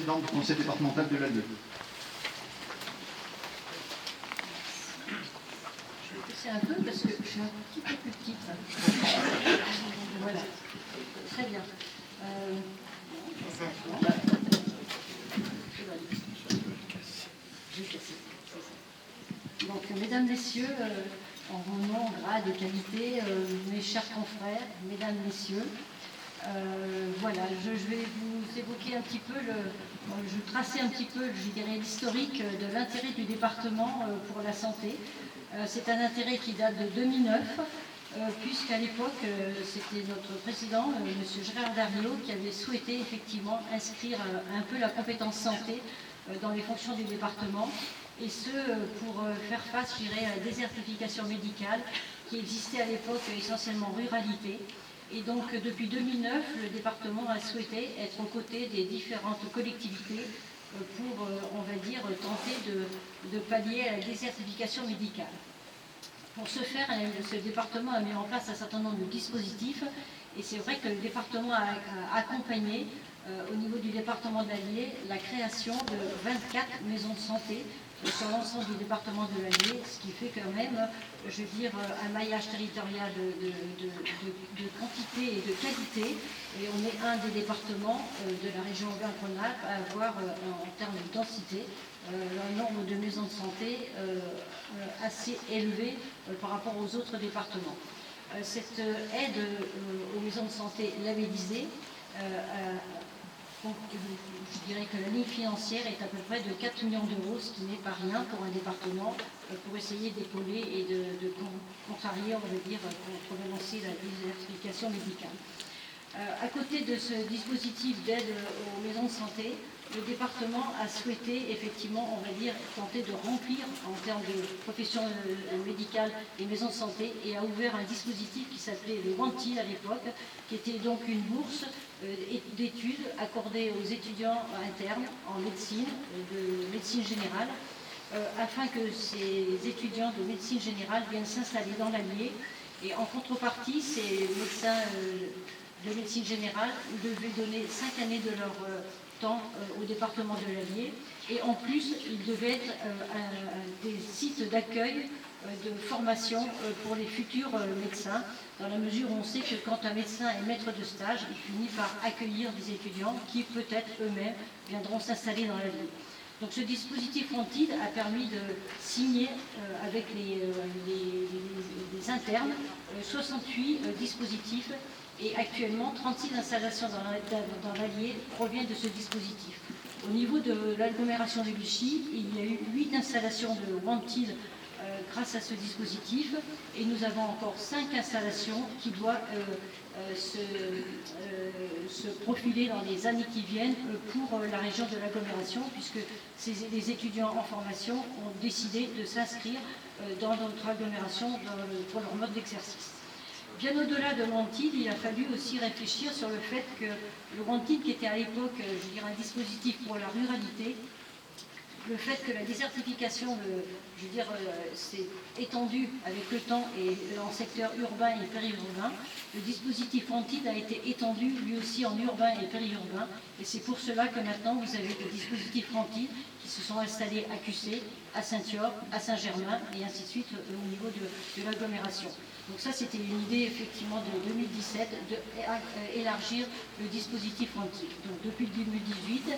présidente du conseil départemental de l'Allier. Je vais pousser un peu parce que je suis un petit peu plus petite. Voilà, très bien. Donc, mesdames, messieurs, en vos noms, grades et qualités, mes chers confrères, mesdames, messieurs, voilà, je vais vous évoquer un petit peu, je tracer un petit peu, je dirais, l'historique de l'intérêt du département pour la santé. C'est un intérêt qui date de 2009, puisqu'à l'époque, c'était notre président, M. Gérard Dariot, qui avait souhaité effectivement inscrire un peu la compétence santé dans les fonctions du département, et ce, pour faire face, je dirais, à la désertification médicale qui existait à l'époque essentiellement ruralité. Et donc, depuis 2009, le département a souhaité être aux côtés des différentes collectivités pour, on va dire, tenter de pallier à la désertification médicale. Pour ce faire, ce département a mis en place un certain nombre de dispositifs, et c'est vrai que le département a accompagné, au niveau du département de l'Allier, la création de 24 maisons de santé sur l'ensemble du département de l'Allier, ce qui fait quand même, je veux dire, un maillage territorial de quantité et de qualité. Et on est un des départements de la région Auvergne-Rhône-Alpes à avoir, en termes de densité, un nombre de maisons de santé assez élevé par rapport aux autres départements. Cette aide aux maisons de santé labellisées, je dirais que la ligne financière est à peu près de 4 millions d'euros, ce qui n'est pas rien pour un département, pour essayer d'épauler et de contrarier, on va dire, contrebalancer la désertification médicale. À côté de ce dispositif d'aide aux maisons de santé, le département a souhaité effectivement, on va dire, tenter de remplir en termes de profession médicale les maisons de santé, et a ouvert un dispositif qui s'appelait le WANTIL à l'époque, qui était donc une bourse d'études accordée aux étudiants internes en médecine, de médecine générale, afin que ces étudiants de médecine générale viennent s'installer dans l'Allier. Et en contrepartie, ces médecins de médecine générale devaient donner 5 années de leur temps au département de l'Allier, et en plus ils devaient être des sites d'accueil de formation pour les futurs médecins, dans la mesure où on sait que quand un médecin est maître de stage, il finit par accueillir des étudiants qui peut-être eux-mêmes viendront s'installer dans l'Allier. Donc ce dispositif WANTIL a permis de signer avec les internes 68 dispositifs, et actuellement 36 installations dans l'Allier proviennent de ce dispositif. Au niveau de l'agglomération de Vichy, il y a eu 8 installations de WANTIL grâce à ce dispositif, et nous avons encore 5 installations qui doivent se profiler dans les années qui viennent pour la région de l'agglomération, puisque les étudiants en formation ont décidé de s'inscrire dans notre agglomération pour leur mode d'exercice. Bien au-delà de WANTIL, il a fallu aussi réfléchir sur le fait que le WANTIL, qui était à l'époque, je dirais, un dispositif pour la ruralité, le fait que la désertification, je veux dire, s'est étendue avec le temps et en secteur urbain et périurbain, le dispositif WANTIL a été étendu lui aussi en urbain et périurbain, et c'est pour cela que maintenant vous avez des dispositifs WANTIL qui se sont installés à QC, à Saint-York, à Saint-Germain, et ainsi de suite au niveau de l'agglomération. Donc ça, c'était une idée effectivement de 2017 d'élargir le dispositif WANTIL. Donc depuis 2018,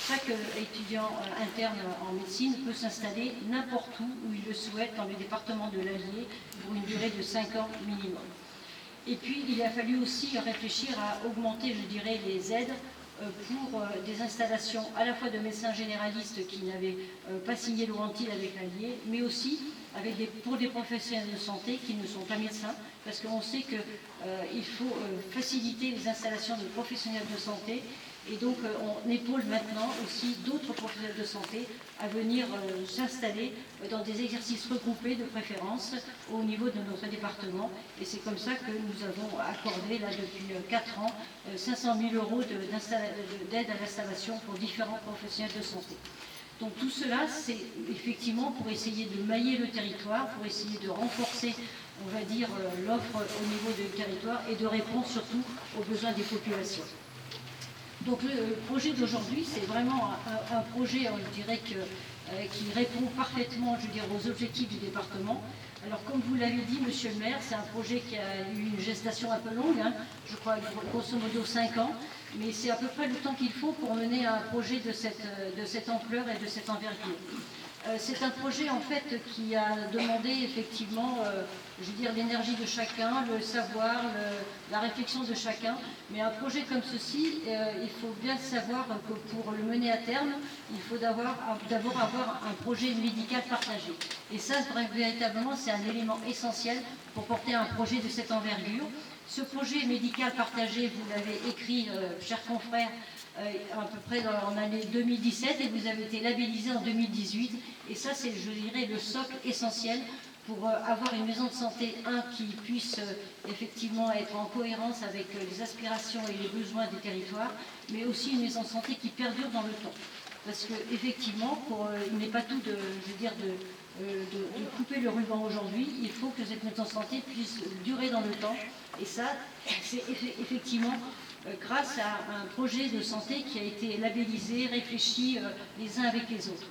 chaque étudiant interne en médecine peut s'installer n'importe où il le souhaite dans le département de l'Allier pour une durée de 5 ans minimum. Et puis il a fallu aussi réfléchir à augmenter, je dirais, les aides pour des installations à la fois de médecins généralistes qui n'avaient pas signé le WANTIL avec l'Allier, mais aussi pour des professionnels de santé qui ne sont pas médecins, parce qu'on sait qu'il faut faciliter les installations de professionnels de santé, et donc on épaule maintenant aussi d'autres professionnels de santé à venir s'installer dans des exercices regroupés de préférence au niveau de notre département, et c'est comme ça que nous avons accordé là depuis 4 ans 500 000 € d'aide à l'installation pour différents professionnels de santé. Donc tout cela, c'est effectivement pour essayer de mailler le territoire, pour essayer de renforcer, on va dire, l'offre au niveau du territoire et de répondre surtout aux besoins des populations. Donc le projet d'aujourd'hui, c'est vraiment un projet, je dirais, qui répond parfaitement, je veux dire, aux objectifs du département. Alors comme vous l'avez dit, monsieur le maire, c'est un projet qui a eu une gestation un peu longue, hein, je crois grosso modo 5 ans, mais c'est à peu près le temps qu'il faut pour mener un projet de cette ampleur et de cette envergure. C'est un projet en fait qui a demandé effectivement, je veux dire, l'énergie de chacun, le savoir, la réflexion de chacun. Mais un projet comme ceci, il faut bien savoir que pour le mener à terme, il faut d'abord avoir un projet médical partagé. Et ça, véritablement, c'est un élément essentiel pour porter un projet de cette envergure. Ce projet médical partagé, vous l'avez écrit, chers confrères, à peu près en l'année 2017 et vous avez été labellisé en 2018. Et ça, c'est, je dirais, le socle essentiel pour avoir une maison de santé, qui puisse effectivement être en cohérence avec les aspirations et les besoins des territoires, mais aussi une maison de santé qui perdure dans le temps. Parce qu'effectivement, il n'est pas tout de couper le ruban aujourd'hui, il faut que cette maison de santé puisse durer dans le temps. Et ça, c'est effectivement grâce à un projet de santé qui a été labellisé, réfléchi les uns avec les autres.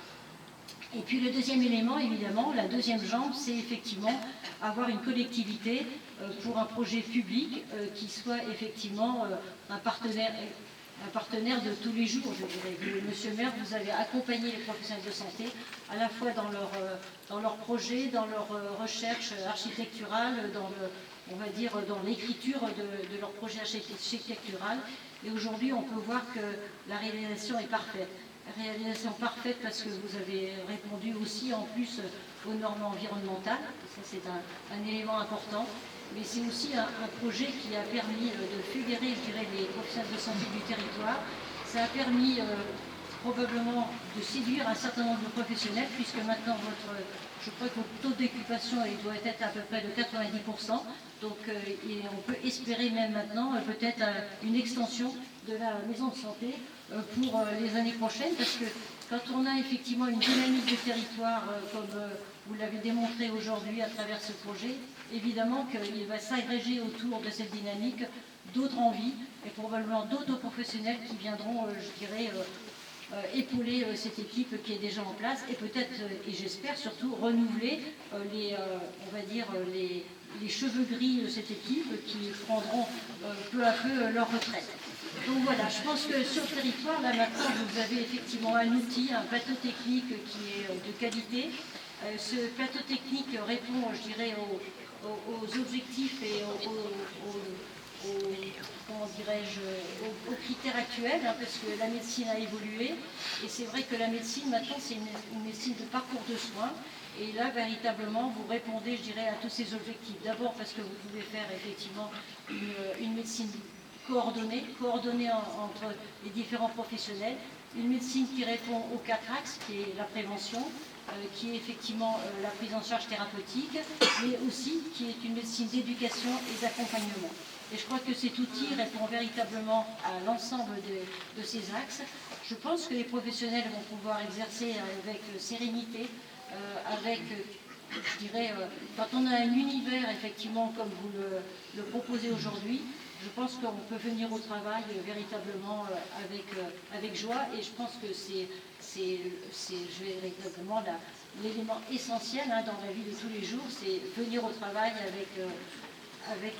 Et puis le deuxième élément, évidemment, la deuxième jambe, c'est effectivement avoir une collectivité pour un projet public qui soit effectivement un partenaire de tous les jours, je dirais. Monsieur le maire, vous avez accompagné les professionnels de santé à la fois dans leur projet, dans leur recherche architecturale, on va dire dans l'écriture de leur projet architectural. Et aujourd'hui, on peut voir que la réalisation est parfaite. Réalisation parfaite parce que vous avez répondu aussi en plus aux normes environnementales. Ça, c'est un élément important. Mais c'est aussi un projet qui a permis de fédérer, je dirais, les professionnels de santé du territoire. Ça a permis probablement de séduire un certain nombre de professionnels, puisque maintenant, je crois que votre taux d'occupation doit être à peu près de 90%. Donc, on peut espérer même maintenant peut-être une extension de la maison de santé pour les années prochaines, parce que quand on a effectivement une dynamique de territoire, comme vous l'avez démontré aujourd'hui à travers ce projet, évidemment qu'il va s'agréger autour de cette dynamique d'autres envies et probablement d'autres professionnels qui viendront, je dirais, épauler cette équipe qui est déjà en place et peut-être, et j'espère surtout, renouveler on va dire, les cheveux gris de cette équipe qui prendront peu à peu leur retraite. Donc voilà, je pense que sur le territoire, là maintenant, vous avez effectivement un outil, un plateau technique qui est de qualité. Ce plateau technique répond, je dirais, aux objectifs et aux critères actuels, hein, parce que la médecine a évolué. Et c'est vrai que la médecine, maintenant, c'est une médecine de parcours de soins. Et là, véritablement, vous répondez, je dirais, à tous ces objectifs. D'abord parce que vous pouvez faire effectivement une médecine coordonnée entre les différents professionnels, une médecine qui répond aux 4 axes, qui est la prévention, qui est effectivement la prise en charge thérapeutique, mais aussi qui est une médecine d'éducation et d'accompagnement. Et je crois que cet outil répond véritablement à l'ensemble de ces axes. Je pense que les professionnels vont pouvoir exercer avec sérénité, je dirais, quand on a un univers, effectivement, comme vous le proposez aujourd'hui, je pense qu'on peut venir au travail véritablement avec joie, et je pense que c'est véritablement l'élément essentiel, hein, dans la vie de tous les jours, c'est venir au travail avec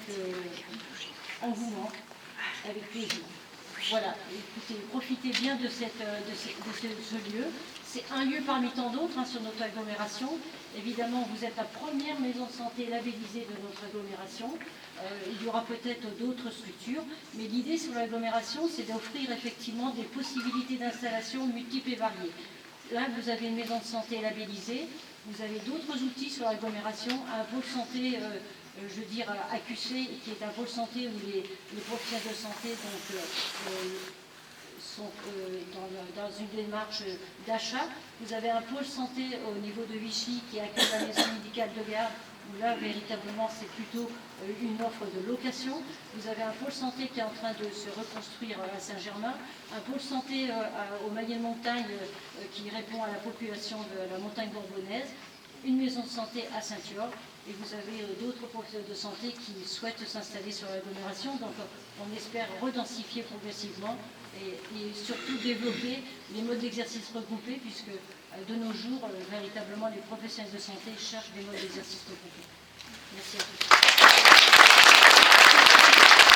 engouement, avec plaisir. Voilà, écoutez, profitez bien de ce lieu. C'est un lieu parmi tant d'autres, hein, sur notre agglomération. Évidemment, vous êtes la première maison de santé labellisée de notre agglomération. Il y aura peut-être d'autres structures, mais l'idée sur l'agglomération, c'est d'offrir effectivement des possibilités d'installation multiples et variées. Là, vous avez une maison de santé labellisée, vous avez d'autres outils sur l'agglomération, un pôle santé, je veux dire, AQC, qui est un pôle santé où les professionnels de santé sont dans une démarche d'achat. Vous avez un pôle santé au niveau de Vichy qui accueille la maison médicale de garde, où là, véritablement, c'est plutôt une offre de location. Vous avez un pôle santé qui est en train de se reconstruire à Saint-Germain, un pôle santé au Mayenne-Montagne qui répond à la population de la montagne bourbonnaise, une maison de santé à Saint-Yorre, et vous avez d'autres professionnels de santé qui souhaitent s'installer sur l'agglomération. Donc on espère redensifier progressivement et surtout développer les modes d'exercice regroupés, puisque de nos jours, véritablement, les professionnels de santé cherchent des modes d'exercice regroupés. Merci à tous.